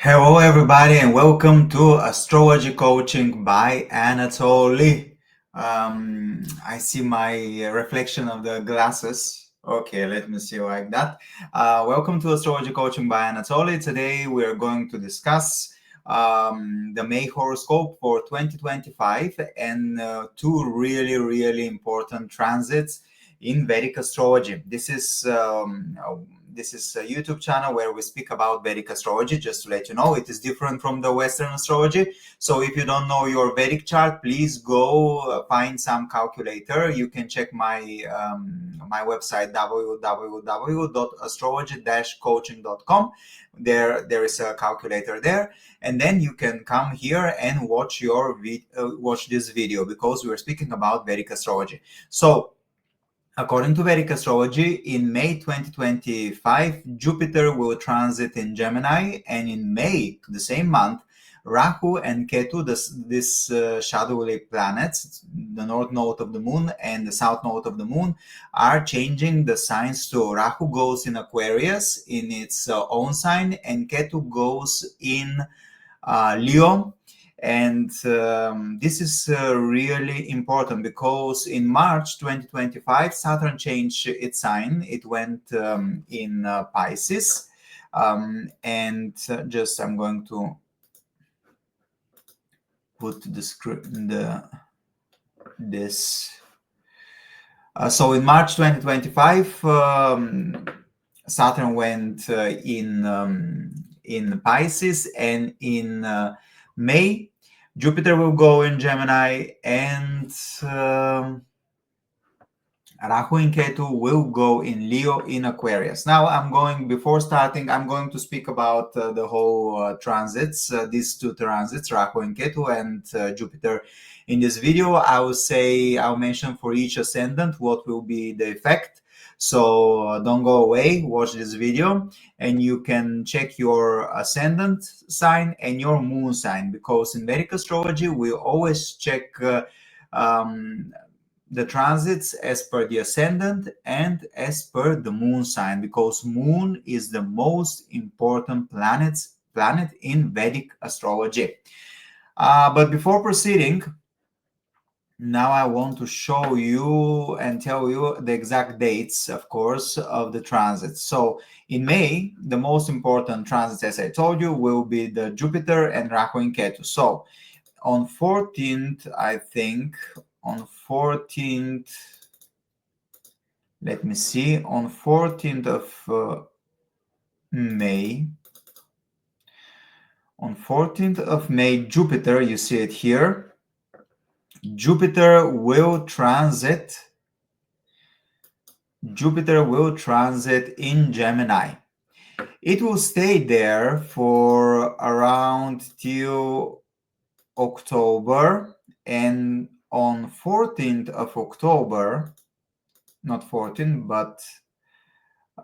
Hello, everybody, and welcome to Astrology Coaching by Anatoly. I see my reflection of the glasses. Okay, let me see like that. Welcome to Astrology Coaching by Anatoly. Today we are going to discuss the May horoscope for 2025 and two really important transits in Vedic astrology. This is a YouTube channel where we speak about Vedic astrology. Just to let you know, it is different from the Western astrology. So if you don't know your Vedic chart, please go find some calculator. You can check my my website www.astrology-coaching.com. There is a calculator there, and then you can come here and watch watch this video because we are speaking about Vedic astrology. So according to Vedic astrology, in May 2025, Jupiter will transit in Gemini, and in May, the same month, Rahu and Ketu, this shadowy planets, the north node of the moon and the south node of the moon, are changing the signs too. Rahu goes in Aquarius in its own sign, and Ketu goes in Leo. And this is really important because in March 2025, Saturn changed its sign. It went in Pisces. I'm going to put the script this. So in March 2025, Saturn went in Pisces, and in May, Jupiter will go in Gemini, and Rahu and Ketu will go in Leo in Aquarius. Now, before starting, I'm going to speak about the whole transits, these two transits, Rahu and Ketu and Jupiter. In this video, I'll mention for each ascendant what will be the effect. So don't go away, watch this video, and you can check your ascendant sign and your moon sign, because in Vedic astrology, we always check the transits as per the ascendant and as per the moon sign, because moon is the most important planet in Vedic astrology. But before proceeding, now I want to show you and tell you the exact dates, of course, of the transits. So in May, the most important transits, as I told you, will be the Jupiter and Rahu and Ketu. So on 14th, I think, on 14th, let me see, on 14th of May, on 14th of May, Jupiter, you see it here, Jupiter will transit in Gemini. It will stay there for around till October, and on 14th of October, not 14, but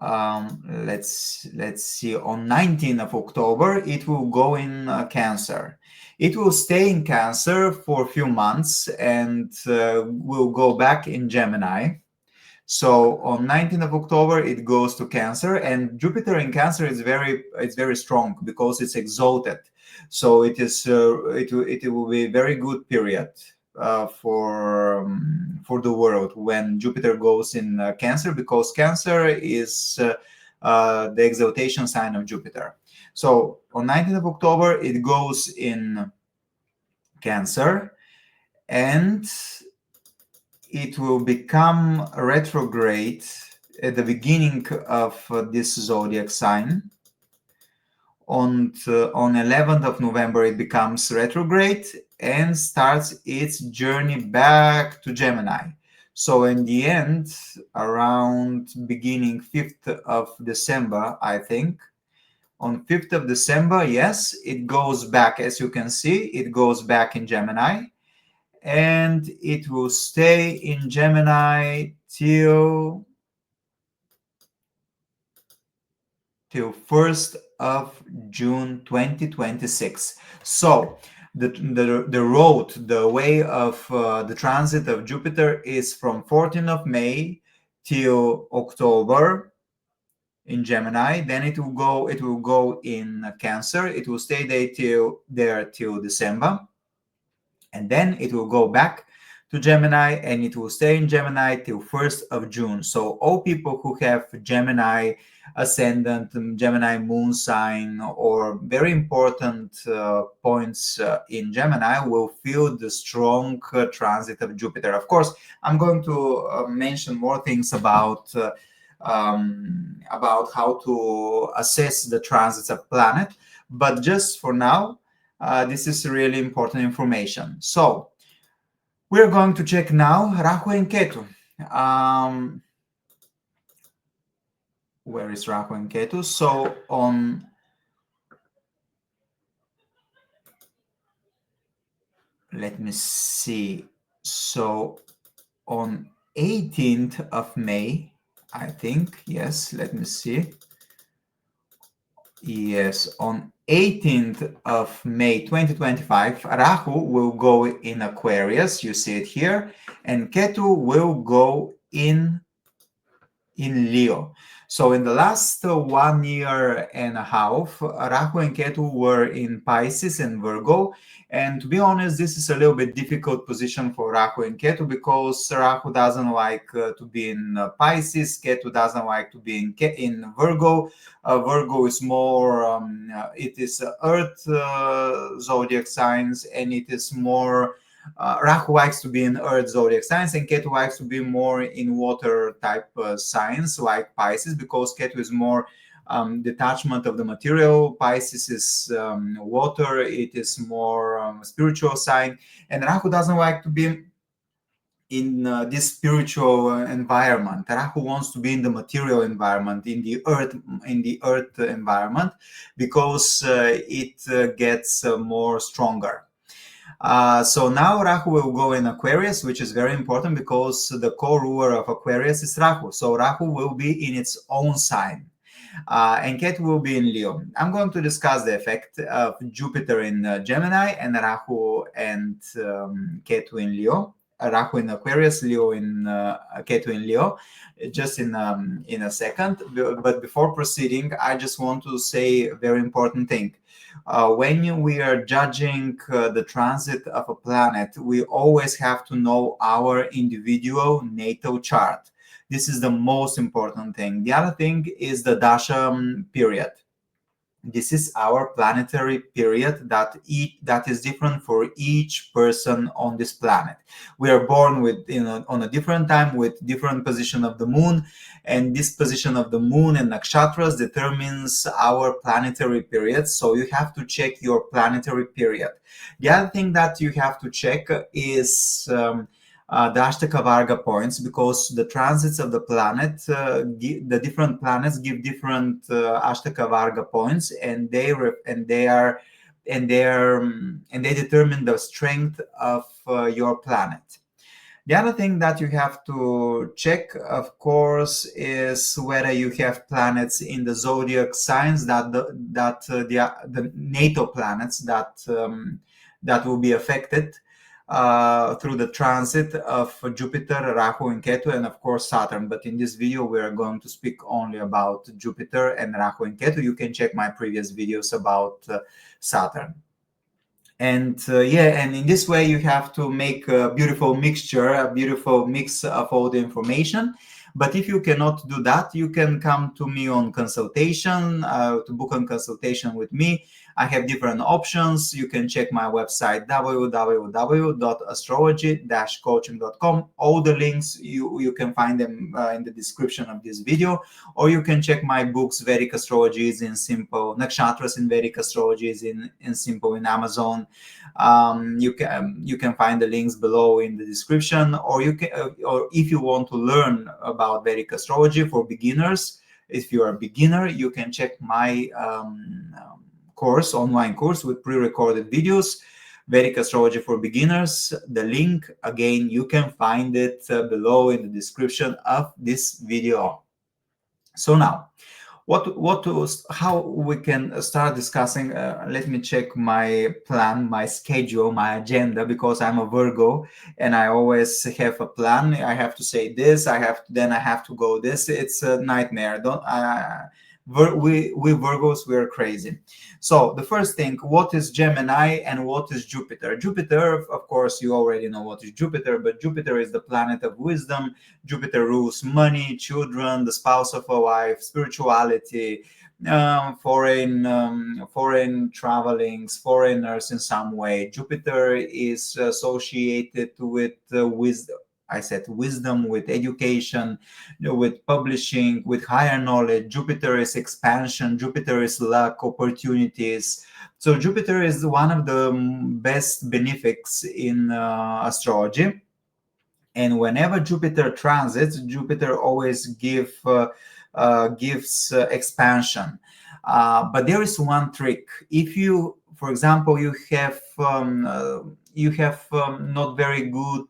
let's see, on 19th of October, it will go in Cancer. It will stay in Cancer for a few months and will go back in Gemini. So on 19th of October, it goes to Cancer, and Jupiter in Cancer is very strong because it's exalted. So it will be a very good period for the world when Jupiter goes in Cancer, because Cancer is the exaltation sign of Jupiter. So on 19th of October, it goes in Cancer, and it will become retrograde at the beginning of this zodiac sign. On 11th of November, it becomes retrograde and starts its journey back to Gemini. So in the end, around beginning 5th of December, I think, on 5th of December, yes, it goes back. As you can see, it goes back in Gemini, and it will stay in Gemini till 1st of June 2026. So the way of the transit of Jupiter is from 14th of May till October. in Gemini, then it will go in Cancer. It will stay there till December, and then it will go back to Gemini, and it will stay in Gemini till 1st of June. So all people who have Gemini ascendant, Gemini moon sign, or very important points in Gemini will feel the strong transit of Jupiter. Of course, I'm going to mention more things about how to assess the transits of planet, but just for now, this is really important information. So we're going to check now Rahu and Ketu. Where is Rahu and Ketu? So let me see. So on 18th of May, I think, yes, let me see. Yes, on 18th of May 2025, Rahu will go in Aquarius, you see it here, and Ketu will go in Leo. So in the last 1 year and a half, Rahu and Ketu were in Pisces and Virgo. And to be honest, this is a little bit difficult position for Rahu and Ketu, because Rahu doesn't like to be in Pisces, Ketu doesn't like to be in Virgo. Virgo is more, it is Earth zodiac signs, and it is more Rahu likes to be in Earth zodiac signs, and Ketu likes to be more in water type signs like Pisces, because Ketu is more detachment of the material. Pisces is water, it is more spiritual sign, and Rahu doesn't like to be in this spiritual environment. Rahu wants to be in the material environment, in the earth environment, because it gets more stronger. So now Rahu will go in Aquarius, which is very important because the co-ruler of Aquarius is Rahu. So Rahu will be in its own sign. And Ketu will be in Leo. I'm going to discuss the effect of Jupiter in Gemini and Rahu and Ketu in Leo. Rahu in Aquarius, Leo in Ketu in Leo, just in a second. But before proceeding, I just want to say a very important thing. When we are judging the transit of a planet, we always have to know our individual natal chart. This is the most important thing. The other thing is the dasha period. This is our planetary period that is different for each person on this planet. We are born with, on a different time with different position of the moon, and this position of the moon and nakshatras determines our planetary period. So you have to check your planetary period. The other thing that you have to check is the Ashtaka Varga points, because the transits of the planet, the different planets give different Ashtaka Varga points, and they determine the strength of your planet. The other thing that you have to check, of course, is whether you have planets in the zodiac signs the natal planets that will be affected through the transit of Jupiter, Rahu and Ketu, and of course Saturn. But in this video, we are going to speak only about Jupiter and Rahu and Ketu. You can check my previous videos about Saturn. And and in this way, you have to make a beautiful mixture, a beautiful mix of all the information. But if you cannot do that, you can come to me on consultation, to book a consultation with me. I have different options. You can check my website, www.astrology-coaching.com. All the links, you can find them in the description of this video. Or you can check my books, Vedic Astrology is in Simple, Nakshatras in Vedic Astrology is in Simple in Amazon. You can find the links below in the description. Or if you want to learn about Vedic Astrology for beginners, if you are a beginner, you can check my online course with pre-recorded videos, Vedic Astrology for Beginners. The link, again, you can find it below in the description of this video. So now, how we can start discussing. Let me check my plan, my schedule, my agenda, because I'm a Virgo and I always have a plan. I have to say this, then I have to go this. It's a nightmare. Don't we Virgos, we're crazy. So the first thing, what is Gemini and what is Jupiter? Jupiter, of course, you already know what is Jupiter, but Jupiter is the planet of wisdom. Jupiter rules money, children, the spouse of a wife, spirituality, foreign travelings, foreigners in some way. Jupiter is associated with wisdom. I said wisdom, with education, with publishing, with higher knowledge. Jupiter is expansion. Jupiter is luck, opportunities. So Jupiter is one of the best benefics in astrology. And whenever Jupiter transits, Jupiter always gives expansion. But there is one trick. If you, for example, you have not very good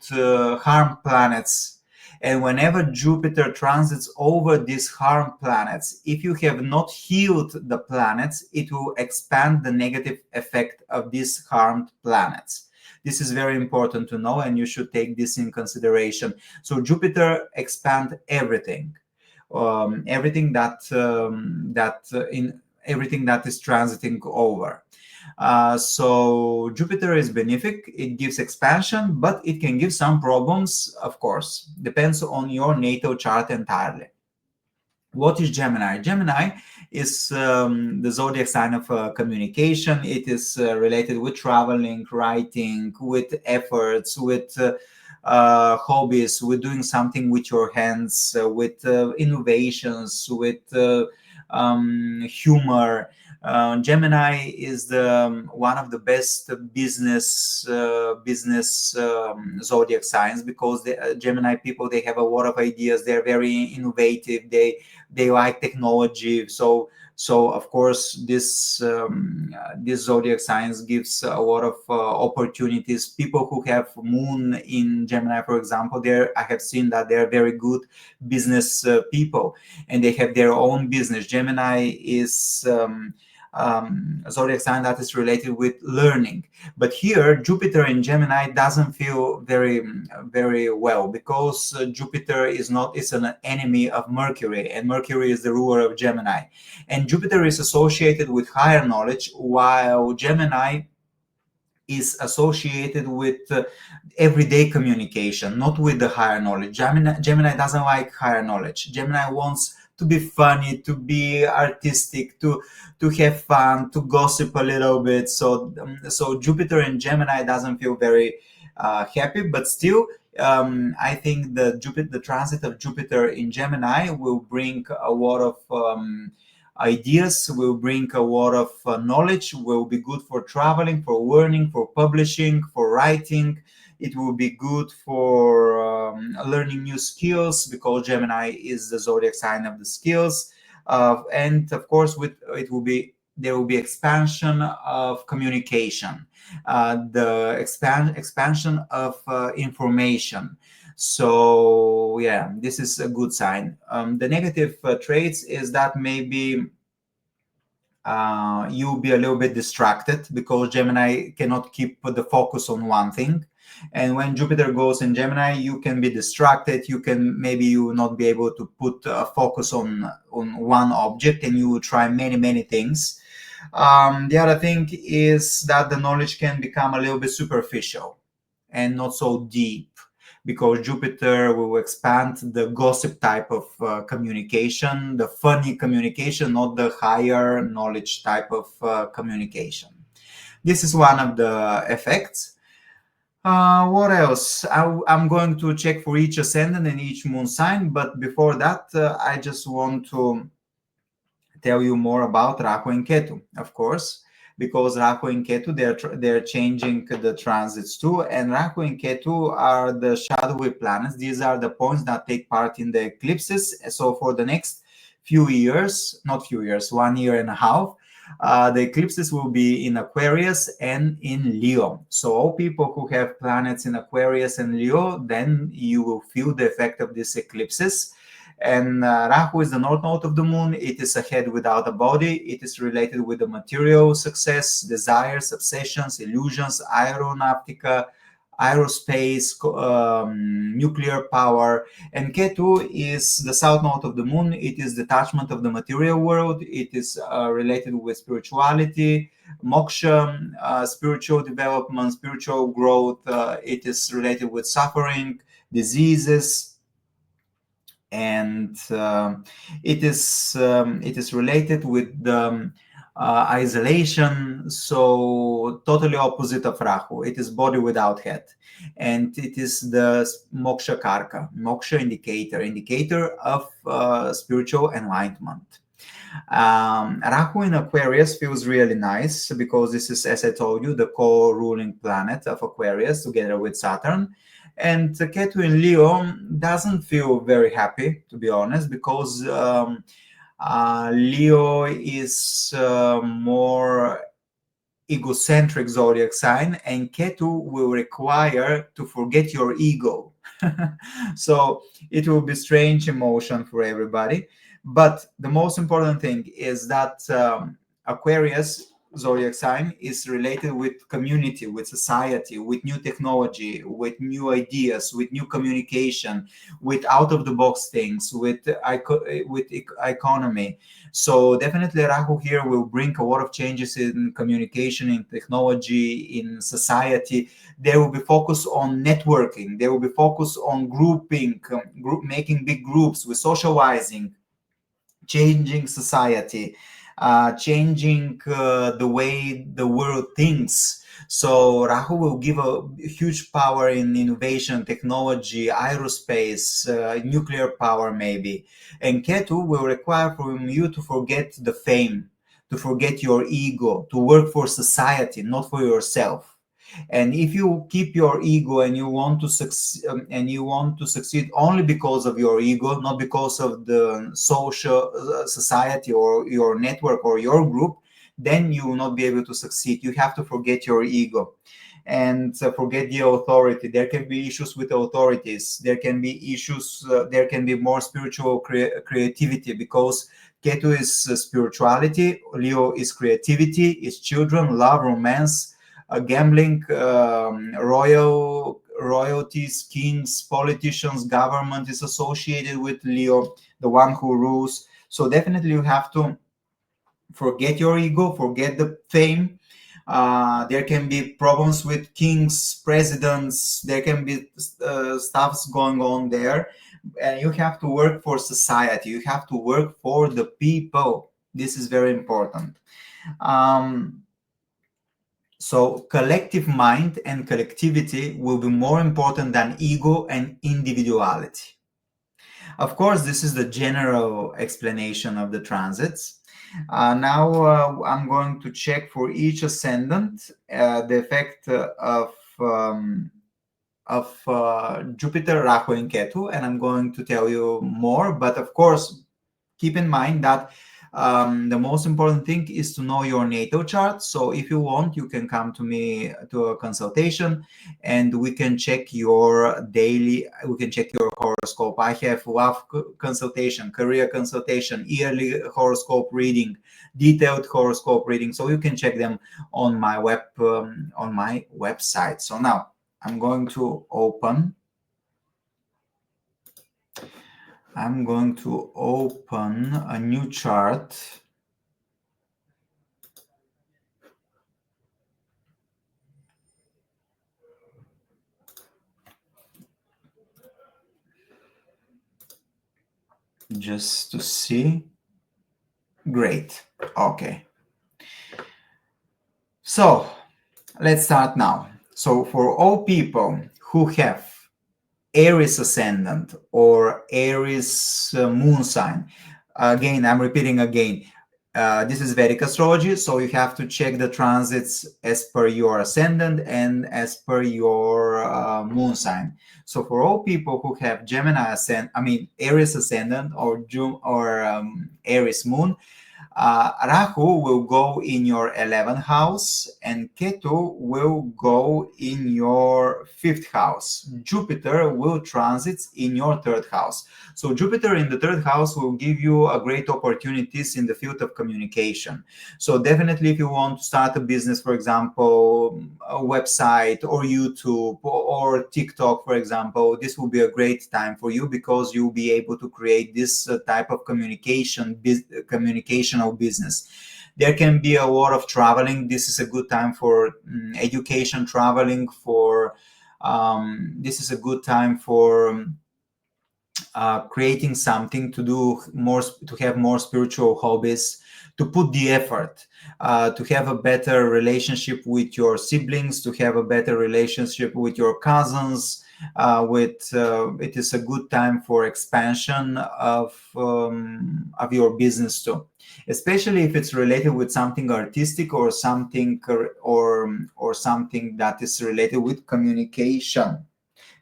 harm planets, and whenever Jupiter transits over these harm planets, if you have not healed the planets, it will expand the negative effect of these harmed planets. This is very important to know, and you should take this in consideration. So Jupiter expands everything, everything that is transiting over. So Jupiter is benefic. It gives expansion, but it can give some problems, of course. Depends on your natal chart entirely. What is Gemini? Gemini is the zodiac sign of communication. It is related with traveling, writing, with efforts, with hobbies, with doing something with your hands, with innovations, with humor. Gemini is one of the best business zodiac signs, because the Gemini people, they have a lot of ideas. They're very innovative. They like technology. So of course this zodiac signs gives a lot of opportunities. People who have moon in Gemini, for example, I have seen that they're very good business people, and they have their own business. Gemini is a zodiac sign that is related with learning. But here, Jupiter in Gemini doesn't feel very well, because Jupiter is an enemy of Mercury, and Mercury is the ruler of Gemini. And Jupiter is associated with higher knowledge, while Gemini is associated with everyday communication, not with the higher knowledge. Gemini doesn't like higher knowledge. Gemini wants to be funny, to be artistic, to have fun, to gossip a little bit. So Jupiter in Gemini doesn't feel very happy, but still, I think the transit of Jupiter in Gemini will bring a lot of ideas, will bring a lot of knowledge, will be good for traveling, for learning, for publishing, for writing. It will be good for learning new skills, because Gemini is the zodiac sign of the skills. And of course, there will be expansion of communication, the expansion of information. So yeah, this is a good sign. The negative traits is that maybe you'll be a little bit distracted, because Gemini cannot keep the focus on one thing. And when Jupiter goes in Gemini, you can be distracted. You will not be able to put a focus on one object, and you will try many things. The other thing is that the knowledge can become a little bit superficial and not so deep, because Jupiter will expand the gossip type of communication, the funny communication, not the higher knowledge type of communication. This is one of the effects. What else? I'm going to check for each ascendant and each moon sign, but before that, I just want to tell you more about Rahu and Ketu, of course, because Rahu and Ketu, they're changing the transits too, and Rahu and Ketu are the shadowy planets. These are the points that take part in the eclipses. So for the next few years, not few years, 1 year and a half, the eclipses will be in Aquarius and in Leo. So all people who have planets in Aquarius and Leo, then you will feel the effect of these eclipses. And Rahu is the north node of the moon. It is a head without a body. It is related with the material success, desires, obsessions, illusions, aeronautica, aerospace, nuclear power. And Ketu is the south node of the moon. It is detachment of the material world. It is related with spirituality, moksha, spiritual development, spiritual growth. It is related with suffering, diseases, and it is related with the isolation. So totally opposite of Rahu. It is body without head, and it is the moksha karka, moksha indicator of spiritual enlightenment. Rahu in Aquarius feels really nice because this is, as I told you, the co-ruling planet of Aquarius together with Saturn. And Ketu in Leo doesn't feel very happy, to be honest, because Leo is more egocentric zodiac sign, and Ketu will require to forget your ego. So it will be strange emotion for everybody. But the most important thing is that Aquarius zodiac sign is related with community, with society, with new technology, with new ideas, with new communication, with out of the box things, with economy. So definitely Rahu here will bring a lot of changes in communication, in technology, in society. There will be focus on networking. There will be focus on grouping, making big groups, with socializing, changing society, changing the way the world thinks. So Rahu will give a huge power in innovation, technology, aerospace, nuclear power maybe. And Ketu will require from you to forget the fame, to forget your ego, to work for society, not for yourself. And if you keep your ego and you want to succeed only because of your ego, not because of the social society or your network or your group, then you will not be able to succeed. You have to forget your ego and forget the authority. There can be issues with authorities. There can be issues. There can be more spiritual creativity, because Ketu is spirituality, Leo is creativity, is children, love, romance, gambling, royalties, kings, politicians, government is associated with Leo, the one who rules. So definitely you have to forget your ego, forget the fame. There can be problems with kings, presidents. There can be stuffs going on there. And you have to work for society. You have to work for the people. This is very important. So collective mind and collectivity will be more important than ego and individuality. Of course, this is the general explanation of the transits. Now I'm going to check for each ascendant the effect of Jupiter, Rahu, and Ketu, and I'm going to tell you more. But of course, keep in mind that the most important thing is to know your natal chart. So if you want, you can come to me to a consultation, and we can check your horoscope. I have love consultation, career consultation, yearly horoscope reading, detailed horoscope reading. So you can check them on my website. So now I'm going to open a new chart. Just to see. Great. Okay. So let's start now. So for all people who have Aries ascendant or Aries moon sign, again, I'm repeating again, this is Vedic astrology, so you have to check the transits as per your ascendant and as per your moon sign. So for all people who have Aries ascendant or Aries moon, Rahu will go in your 11th house and Ketu will go in your 5th house. Jupiter will transit in your 3rd house. So Jupiter in the 3rd house will give you a great opportunities in the field of communication. So definitely if you want to start a business, for example, a website or YouTube or TikTok, for example, this will be a great time for you because you'll be able to create this type of communicational business. There can be a lot of traveling. This is a good time for education, traveling, for this is a good time for creating something, to do more, to have more spiritual hobbies, to put the effort, to have a better relationship with your siblings, to have a better relationship with your cousins. It is a good time for expansion of your business too, especially if it's related with something artistic or something or something that is related with communication.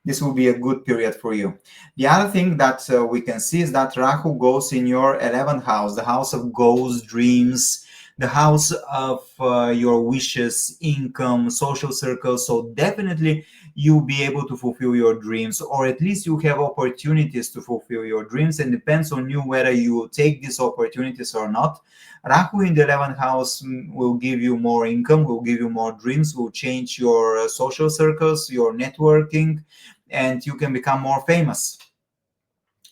This will be a good period for you. The other thing that we can see is that Rahu goes in your 11th house, the house of goals, dreams, the house of your wishes, income, social circles. So definitely you'll be able to fulfill your dreams, or at least you have opportunities to fulfill your dreams, and depends on you whether you take these opportunities or not. Rahu in the 11th house will give you more income, will give you more dreams, will change your social circles, your networking, and you can become more famous.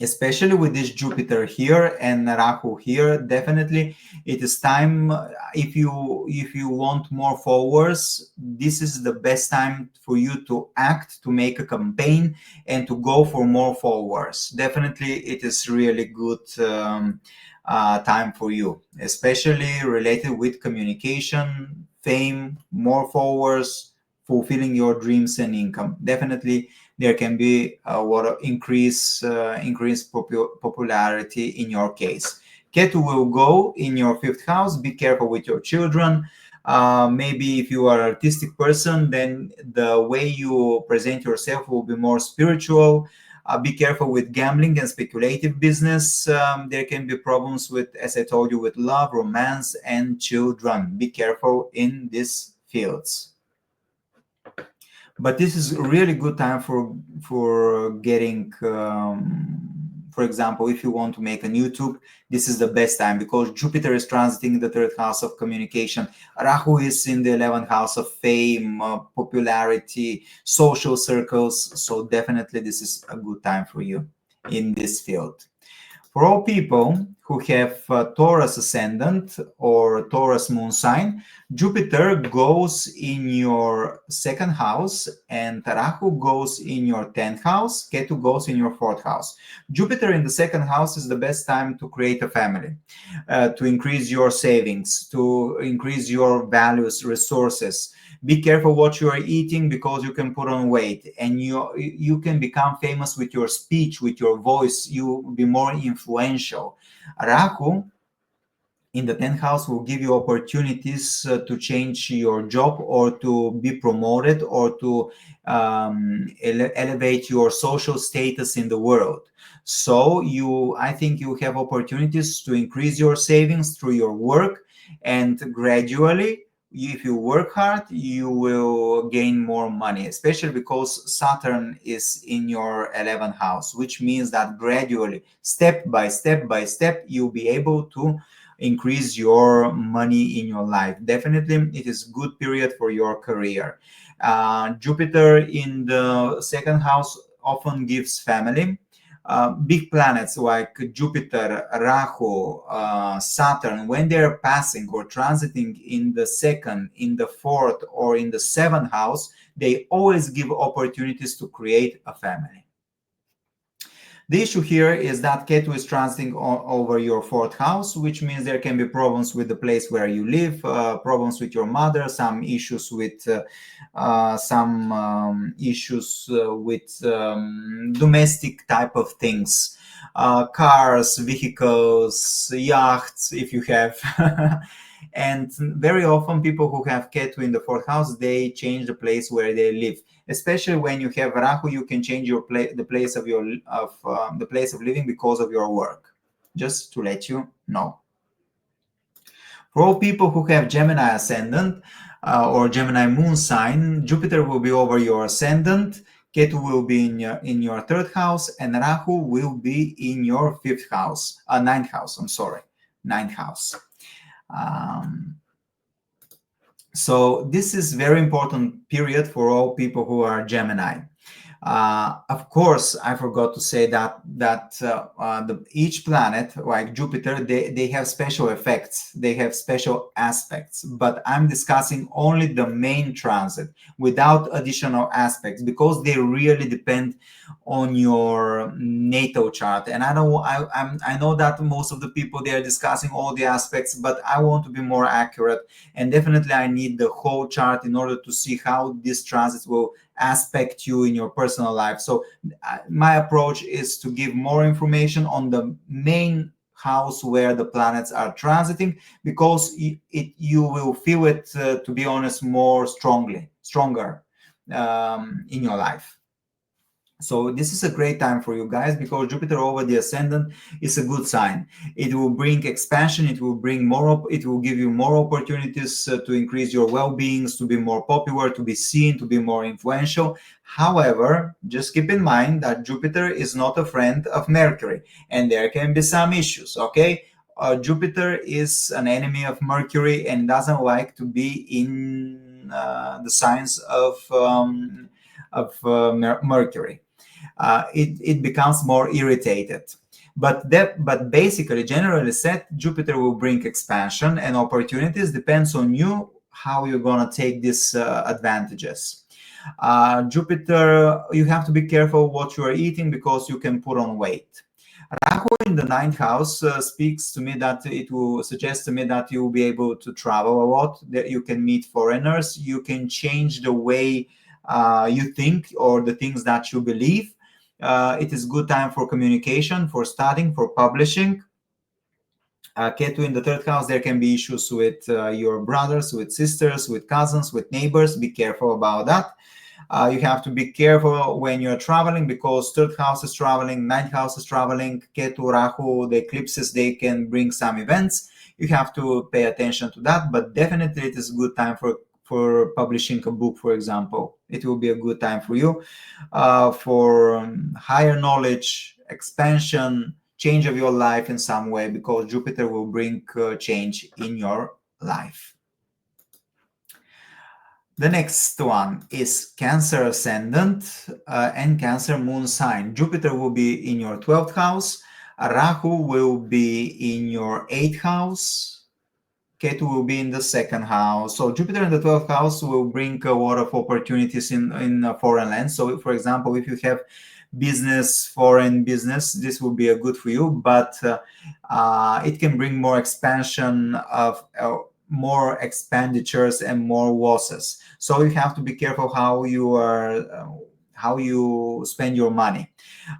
Especially with this Jupiter here and Rahu here, definitely it is time. If you want more followers, this is the best time for you to act, to make a campaign, and to go for more followers. Definitely, it is really good time for you, especially related with communication, fame, more followers, fulfilling your dreams and income. Definitely there can be a lot of increased popularity in your case. Ketu will go in your 5th house. Be careful with your children. Maybe if you are an artistic person, then the way you present yourself will be more spiritual. Be careful with gambling and speculative business. There can be problems with, as I told you, with love, romance, and children. Be careful in these fields. But this is a really good time for getting, for example, if you want to make a YouTube, this is the best time because Jupiter is transiting the 3rd house of communication. Rahu is in the 11th house of fame, popularity, social circles. So definitely this is a good time for you in this field. For all people who have Taurus ascendant or Taurus moon sign, Jupiter goes in your 2nd house and Rahu goes in your 10th house, Ketu goes in your 4th house. Jupiter in the 2nd house is the best time to create a family, to increase your savings, to increase your values, resources. Be careful what you are eating because you can put on weight, and you can become famous with your speech, with your voice. You will be more influential. Rahu in the 10th house will give you opportunities to change your job or to be promoted or to elevate your social status in the world. So I think you have opportunities to increase your savings through your work, and gradually, if you work hard, you will gain more money, especially because Saturn is in your 11th house, which means that gradually, step by step, you'll be able to increase your money in your life. Definitely, it is a good period for your career. Jupiter in the 2nd house often gives family. Big planets like Jupiter, Rahu, Saturn, when they're passing or transiting in the 2nd, in the 4th, or in the 7th house, they always give opportunities to create a family. The issue here is that Ketu is transiting over your 4th house, which means there can be problems with the place where you live, problems with your mother, some issues with domestic type of things, cars, vehicles, yachts, if you have. And very often people who have Ketu in the 4th house, they change the place where they live. Especially when you have Rahu, you can change your the place of living because of your work. Just to let you know. For all people who have Gemini ascendant or Gemini moon sign, Jupiter will be over your ascendant, Ketu will be in your third house, and Rahu will be in your ninth house. I'm sorry, ninth house. So this is very important period for all people who are Gemini. Of course, I forgot to say that each planet, like Jupiter, they have special effects, they have special aspects, but I'm discussing only the main transit without additional aspects because they really depend on your natal chart. And I know that most of the people, they are discussing all the aspects, but I want to be more accurate, and definitely I need the whole chart in order to see how this transit will aspect you in your personal life. So my approach is to give more information on the main house where the planets are transiting, because you will feel it, to be honest, more stronger in your life. So this is a great time for you guys, because Jupiter over the ascendant is a good sign. It will bring expansion, it will bring more, it will give you more opportunities to increase your well-beings, to be more popular, to be seen, to be more influential. However, just keep in mind that Jupiter is not a friend of Mercury, and there can be some issues, okay? Jupiter is an enemy of Mercury and doesn't like to be in the signs of Mercury. It becomes more irritated. But basically, generally said, Jupiter will bring expansion and opportunities. Depends on you how you're gonna take these advantages. Jupiter, you have to be careful what you are eating, because you can put on weight. Rahu in the ninth house speaks to me that it will suggest to me that you will be able to travel a lot, that you can meet foreigners, you can change the way you think or the things that you believe. It is good time for communication, for studying, for publishing. Ketu in the third house, there can be issues with your brothers, with sisters, with cousins, with neighbors. Be careful about that. You have to be careful when you're traveling, because third house is traveling, ninth house is traveling. Ketu, Rahu, the eclipses, they can bring some events. You have to pay attention to that, but definitely it is a good time for publishing a book, for example. It will be a good time for you for higher knowledge, expansion, change of your life in some way, because Jupiter will bring change in your life. The next one is Cancer ascendant and Cancer moon sign. Jupiter will be in your 12th house. Rahu will be in your 8th house. Ketu will be in the 2nd house. So Jupiter in the 12th house will bring a lot of opportunities in foreign lands. So, for example, if you have foreign business, this will be a good for you, but it can bring more expansion of more expenditures and more losses. So you have to be careful how you spend your money.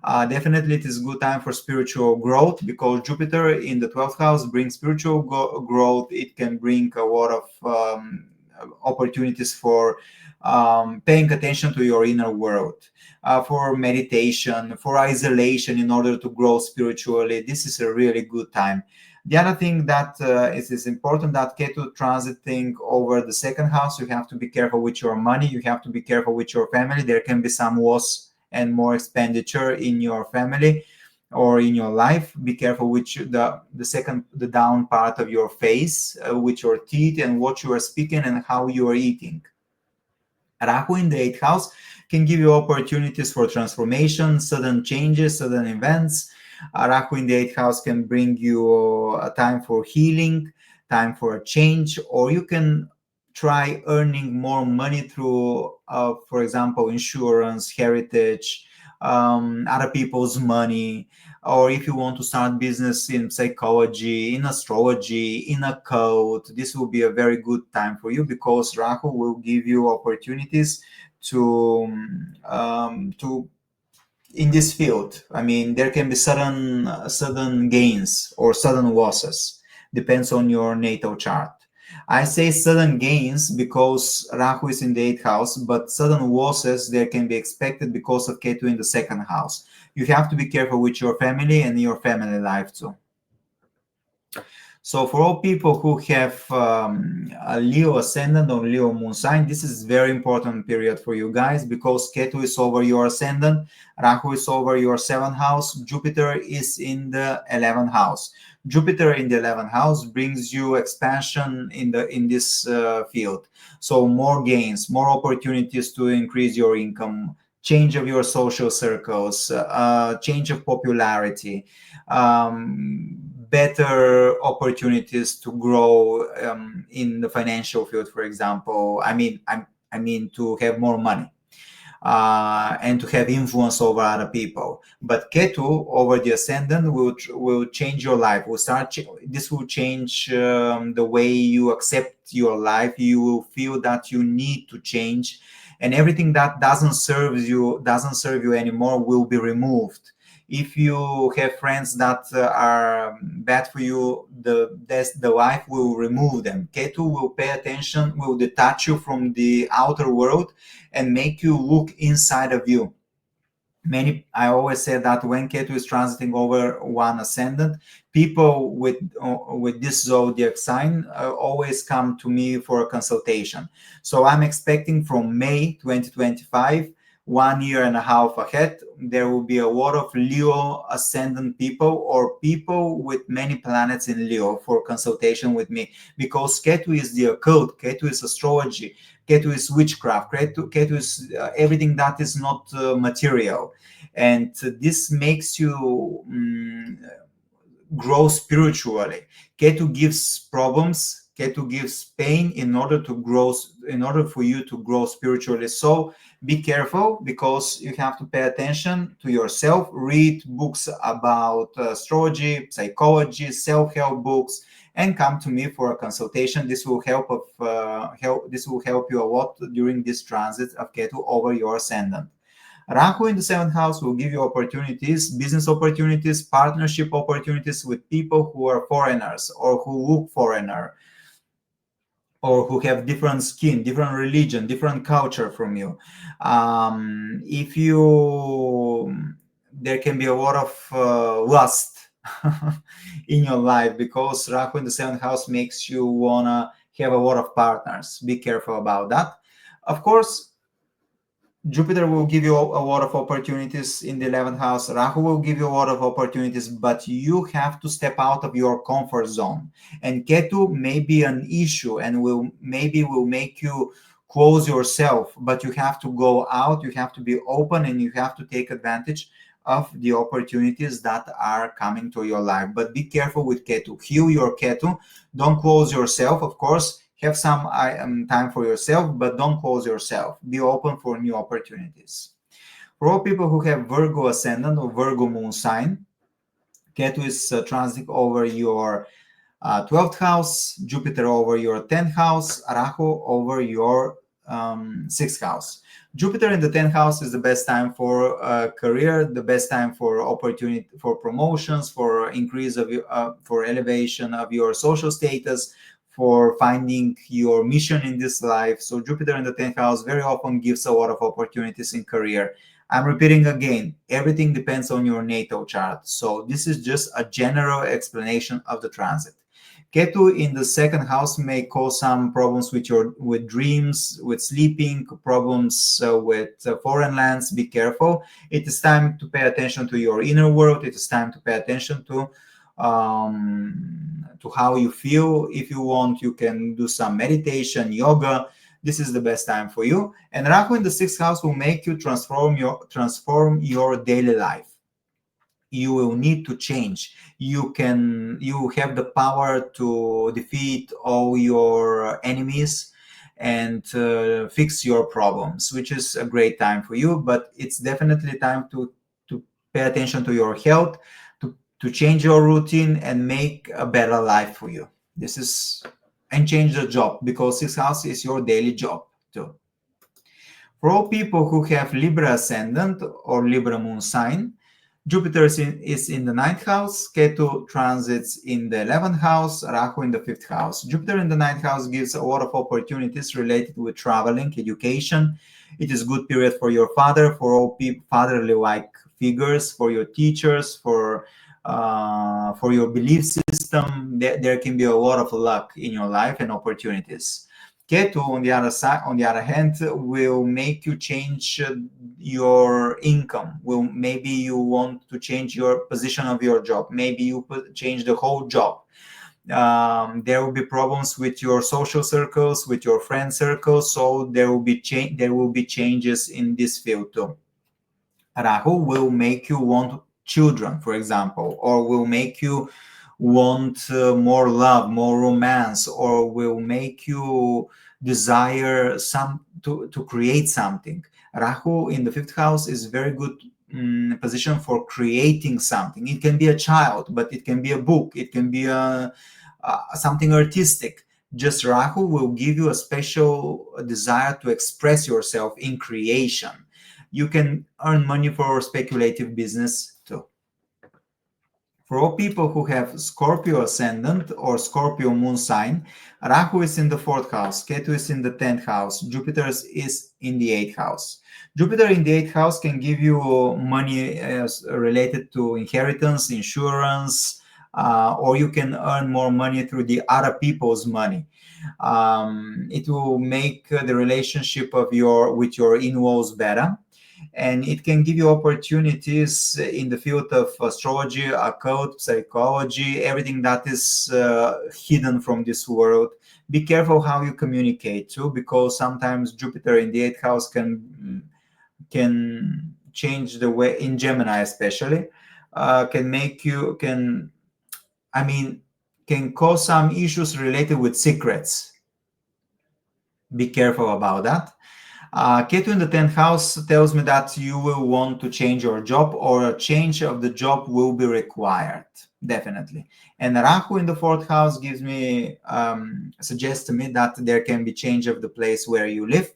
Definitely it is a good time for spiritual growth, because Jupiter in the 12th house brings spiritual growth. It can bring a lot of opportunities for paying attention to your inner world, for meditation, for isolation in order to grow spiritually. This is a really good time. The other thing that is important, that Ketu transiting over the 2nd house, you have to be careful with your money. You have to be careful with your family. There can be some loss and more expenditure in your family or in your life. Be careful with the down part of your face, with your teeth, and what you are speaking and how you are eating. Rahu in the 8th house can give you opportunities for transformation, sudden changes, sudden events. Rahu in the 8th house can bring you a time for healing, time for a change, or you can try earning more money through, for example, insurance, heritage, other people's money, or if you want to start business in psychology, in astrology, in occult, this will be a very good time for you, because Rahu will give you opportunities to in this field. I mean, there can be sudden gains or sudden losses. Depends on your natal chart. I say sudden gains because Rahu is in the 8th house, but sudden losses there can be expected because of Ketu in the 2nd house. You have to be careful with your family and your family life too. So for all people who have a Leo ascendant or Leo moon sign, this is very important period for you guys, because Ketu is over your ascendant, Rahu is over your 7th house, Jupiter is in the 11th house. Jupiter in the 11th house brings you expansion in this field. So more gains, more opportunities to increase your income, change of your social circles, change of popularity, better opportunities to grow in the financial field, for example. I mean to have more money and to have influence over other people. But Ketu over the ascendant will change your life. This will change the way you accept your life. You will feel that you need to change, and everything that doesn't serve you anymore will be removed. If you have friends that are bad for you, the life will remove them. Ketu will pay attention, will detach you from the outer world and make you look inside of you. I always say that when Ketu is transiting over one ascendant, people with this zodiac sign always come to me for a consultation. So I'm expecting from May 2025, 1.5 years ahead, there will be a lot of Leo ascendant people or people with many planets in Leo for consultation with me, because Ketu is the occult, Ketu is astrology, Ketu is witchcraft, Ketu is everything that is not material. And this makes you grow spiritually. Ketu gives problems, Ketu gives pain in order for you to grow spiritually. So be careful, because you have to pay attention to yourself. Read books about astrology, psychology, self-help books, and come to me for a consultation. This will help you a lot during this transit of Ketu over your ascendant. Rahu in the 7th house will give you opportunities, business opportunities, partnership opportunities with people who are foreigners or who look foreigner, or who have different skin, different religion, different culture from you. There can be a lot of lust in your life, because Rahu in the 7th house makes you wanna have a lot of partners. Be careful about that. Of course, Jupiter will give you a lot of opportunities in the 11th house. Rahu will give you a lot of opportunities, but you have to step out of your comfort zone. And Ketu may be an issue and will make you close yourself, but you have to go out, you have to be open, and you have to take advantage of the opportunities that are coming to your life. But be careful with Ketu. Heal your Ketu. Don't close yourself, of course. Have some time for yourself, but don't close yourself. Be open for new opportunities. For all people who have Virgo ascendant or Virgo moon sign, Ketu is transiting over your 12th house, Jupiter over your 10th house, Rahu over your 6th house. Jupiter in the 10th house is the best time for career, the best time for opportunity, for promotions, for increase of for elevation of your social status, for finding your mission in this life. So Jupiter in the 10th house very often gives a lot of opportunities in career. I'm repeating again, everything depends on your natal chart. So this is just a general explanation of the transit. Ketu in the 2nd house may cause some problems with dreams, with sleeping, problems with foreign lands. Be careful. It is time to pay attention to your inner world. It is time to pay attention to how you feel. If you want, you can do some meditation, yoga. This is the best time for you. And Rahu in the 6th house will make you transform your daily life. You will need to change. You have the power to defeat all your enemies and fix your problems, which is a great time for you. But it's definitely time to pay attention to your health, to change your routine and make a better life for you. And change the job, because 6th house is your daily job too. For all people who have Libra ascendant or Libra moon sign, Jupiter is in the 9th house, Ketu transits in the 11th house, Rahu in the 5th house. Jupiter in the 9th house gives a lot of opportunities related with traveling, education. It is a good period for your father, for all fatherly-like figures, for your teachers, for for your belief system. There can be a lot of luck in your life and opportunities. Ketu, on the other side, on the other hand, will make you change your income. Maybe you want to change your position of your job. Maybe you change the whole job. There will be problems with your social circles, with your friend circles. So there will be changes in this field too. Rahu will make you want children, for example, or will make you want more love, more romance, or will make you desire to create something. Rahu in the 5th house is very good position for creating something. It can be a child, but it can be a book, it can be something artistic. Just Rahu will give you a special desire to express yourself in creation. You can earn money for speculative business too. For all people who have Scorpio ascendant or Scorpio moon sign, Rahu is in the 4th house, Ketu is in the 10th house, Jupiter is in the 8th house. Jupiter in the 8th house can give you money related to inheritance, insurance, or you can earn more money through the other people's money. It will make the relationship with your in-laws better. And it can give you opportunities in the field of astrology, occult, psychology, everything that is hidden from this world. Be careful how you communicate too, because sometimes Jupiter in the 8th house can change the way, in Gemini especially, can cause some issues related with secrets. Be careful about that. Ketu in the 10th house tells me that you will want to change your job, or a change of the job will be required, definitely. And Rahu in the 4th house suggests to me that there can be change of the place where you live.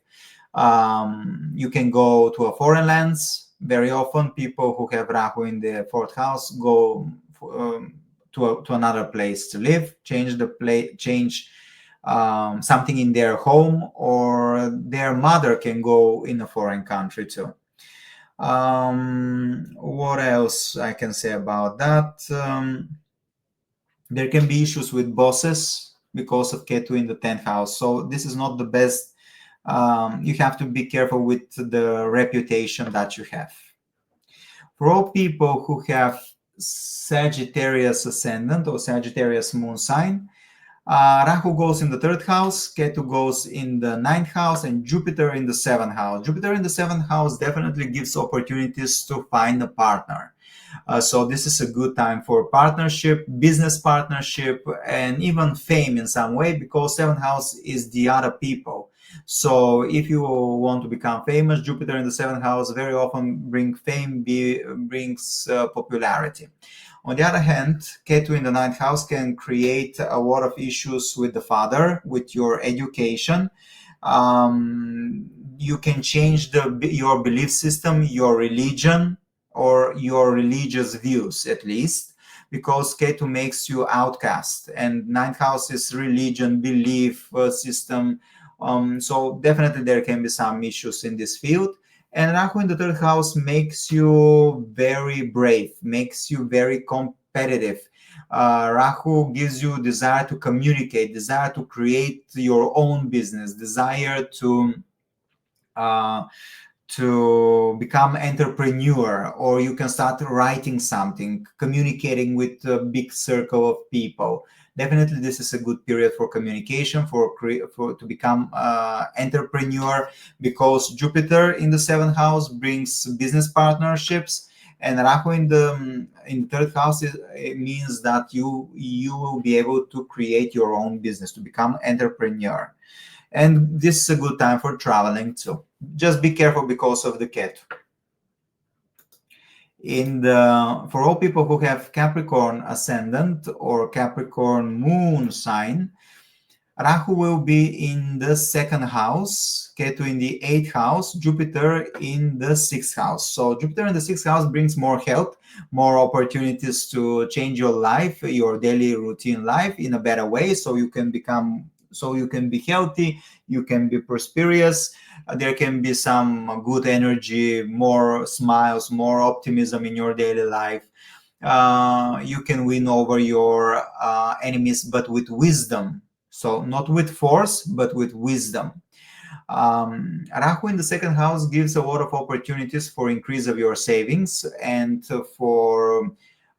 You can go to a foreign lands. Very often people who have Rahu in the 4th house go to another place to live, change something in their home, or their mother can go in a foreign country too. What else I can say about that? There can be issues with bosses because of Ketu in the 10th house. So this is not the best. You have to be careful with the reputation that you have. For all people who have Sagittarius ascendant or Sagittarius moon sign, Rahu goes in the 3rd house, Ketu goes in the 9th house, and Jupiter in the 7th house. Jupiter in the 7th house definitely gives opportunities to find a partner. So this is a good time for partnership, business partnership, and even fame in some way, because 7th house is the other people. So if you want to become famous, Jupiter in the 7th house very often brings fame, brings popularity. On the other hand, Ketu in the 9th house can create a lot of issues with the father, with your education. You can change your belief system, your religion, or your religious views, at least, because Ketu makes you outcast. And 9th house is religion, belief system. So definitely there can be some issues in this field. And Rahu in the 3rd house makes you very brave, makes you very competitive. Rahu gives you desire to communicate, desire to create your own business, desire to become entrepreneur, or you can start writing something, communicating with a big circle of people. Definitely this is a good period for communication, to become entrepreneur, because Jupiter in the 7th house brings business partnerships, and Rahu in the 3rd house it means that you will be able to create your own business, to become entrepreneur. And this is a good time for traveling too. Just be careful because of the Ketu. For all people who have Capricorn ascendant or Capricorn moon sign, Rahu will be in the 2nd house, Ketu in the 8th house, Jupiter in the 6th house. So Jupiter in the 6th house brings more health, more opportunities to change your life, your daily routine life in a better way, so you can be healthy, you can be prosperous, there can be some good energy, more smiles, more optimism in your daily life. you can win over your enemies, but with wisdom. So not with force, but with wisdom. Rahu in the second house gives a lot of opportunities for increase of your savings and for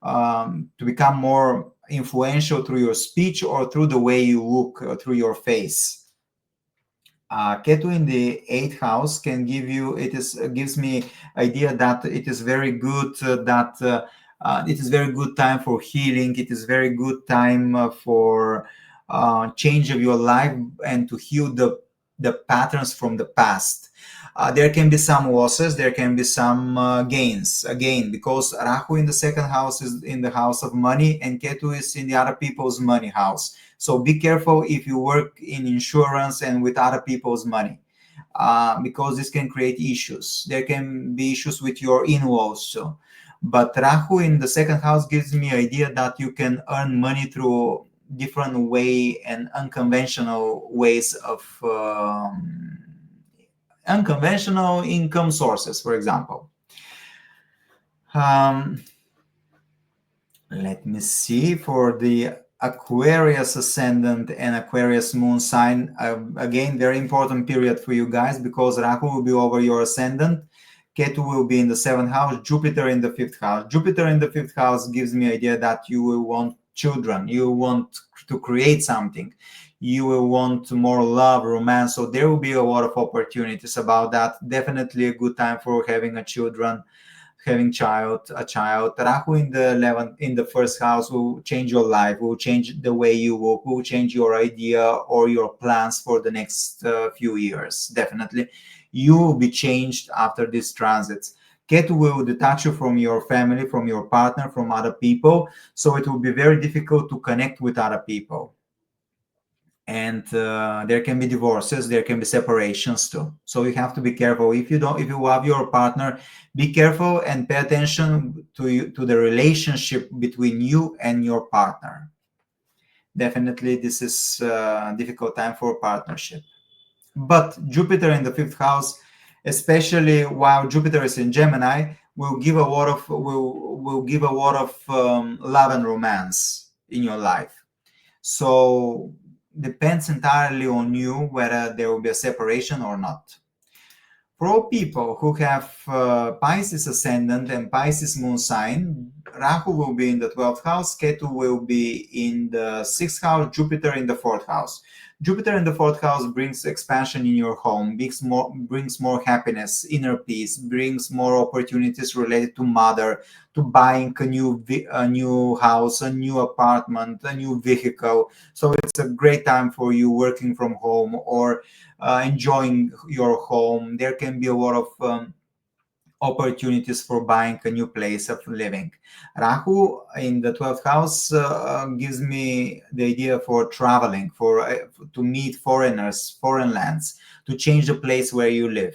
to become more influential through your speech or through the way you look, through your face. Ketu in the 8th house can give you, gives me idea that it is very good it is very good time for healing. It is very good time for change of your life and to heal the patterns from the past. There can be some losses, there can be some gains, again, because Rahu in the 2nd house is in the house of money and Ketu is in the other people's money house. So be careful if you work in insurance and with other people's money, because this can create issues. There can be issues with your in-laws too. But Rahu in the 2nd house gives me idea that you can earn money through different way and unconventional ways of unconventional income sources, for example. Let me see, for the Aquarius ascendant and Aquarius moon sign, again, very important period for you guys, because Rahu will be over your ascendant, Ketu will be in the 7th house, Jupiter in the 5th house. Jupiter in the 5th house gives me idea that you will want children, you want to create something, you will want more love, romance, so there will be a lot of opportunities about that. Definitely a good time for having a child. Rahu in the 11th, in the 1st house, will change your life, will change the way you work, will change your idea or your plans for the next few years. Definitely you will be changed after these transits. Ketu will detach you from your family, from your partner, from other people, so it will be very difficult to connect with other people. And there can be divorces, there can be separations too. So you have to be careful. If you love your partner, be careful and pay attention to the relationship between you and your partner. Definitely, this is a difficult time for partnership. But Jupiter in the 5th house, especially while Jupiter is in Gemini, will give a lot of love and romance in your life. So depends entirely on you whether there will be a separation or not. For all people who have Pisces ascendant and Pisces moon sign, Rahu will be in the 12th house, Ketu will be in the 6th house, Jupiter in the 4th house. Jupiter in the 4th house brings expansion in your home, brings more happiness, inner peace, brings more opportunities related to mother, to buying a new house, a new apartment, a new vehicle. So it's a great time for you working from home or enjoying your home. There can be a lot of opportunities for buying a new place of living. Rahu in the 12th house gives me the idea for traveling, to meet foreigners, foreign lands, to change the place where you live.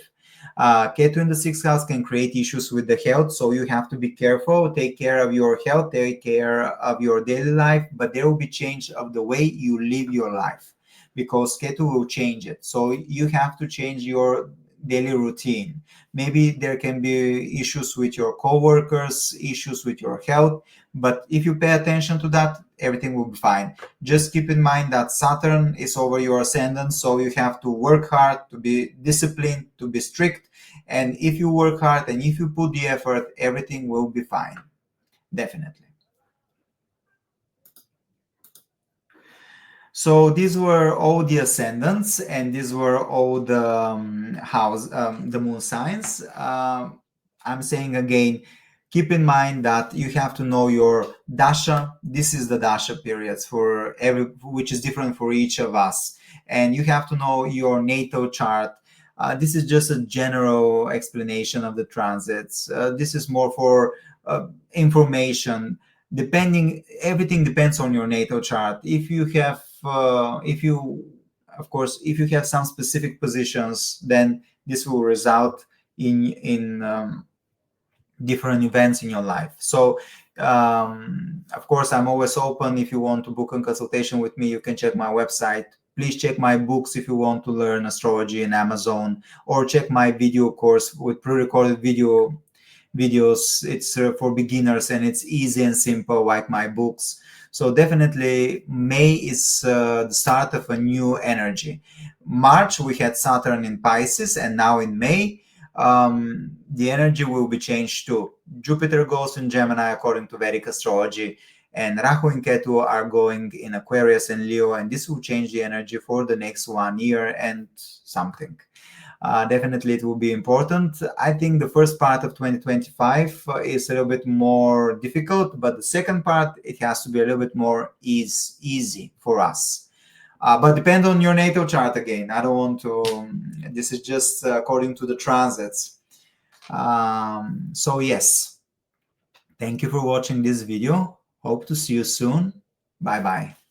Ketu in the 6th house can create issues with the health, so you have to be careful. Take care of your health, take care of your daily life, but there will be change of the way you live your life, because Ketu will change it. So you have to change your daily routine. Maybe there can be issues with your co-workers, issues with your health, but if you pay attention to that, everything will be fine. Just keep in mind that Saturn is over your ascendant, so you have to work hard, to be disciplined, to be strict, and if you work hard and if you put the effort, everything will be fine. Definitely. So these were all the ascendants, and these were all the the moon signs. I'm saying again, keep in mind that you have to know your dasha. This is the dasha periods for which is different for each of us, and you have to know your natal chart. This is just a general explanation of the transits. This is more for information. Everything depends on your natal chart. If you have if you have some specific positions, then this will result in different events in your life. So of course, I'm always open. If you want to book a consultation with me, you can check my website. Please check my books if you want to learn astrology in Amazon, or check my video course with pre-recorded videos. It's for beginners, and it's easy and simple, like my books. So definitely May is the start of a new energy. March, we had Saturn in Pisces, and now in May, the energy will be changed too. Jupiter goes in Gemini according to Vedic astrology, and Rahu and Ketu are going in Aquarius and Leo, and this will change the energy for the next 1 year and something. Definitely it will be important. I think the first part of 2025 is a little bit more difficult, but the second part, it has to be a little bit more easy for us. But depend on your natal chart again. I don't want to, this is just according to the transits. So yes, thank you for watching this video. Hope to see you soon. Bye-bye.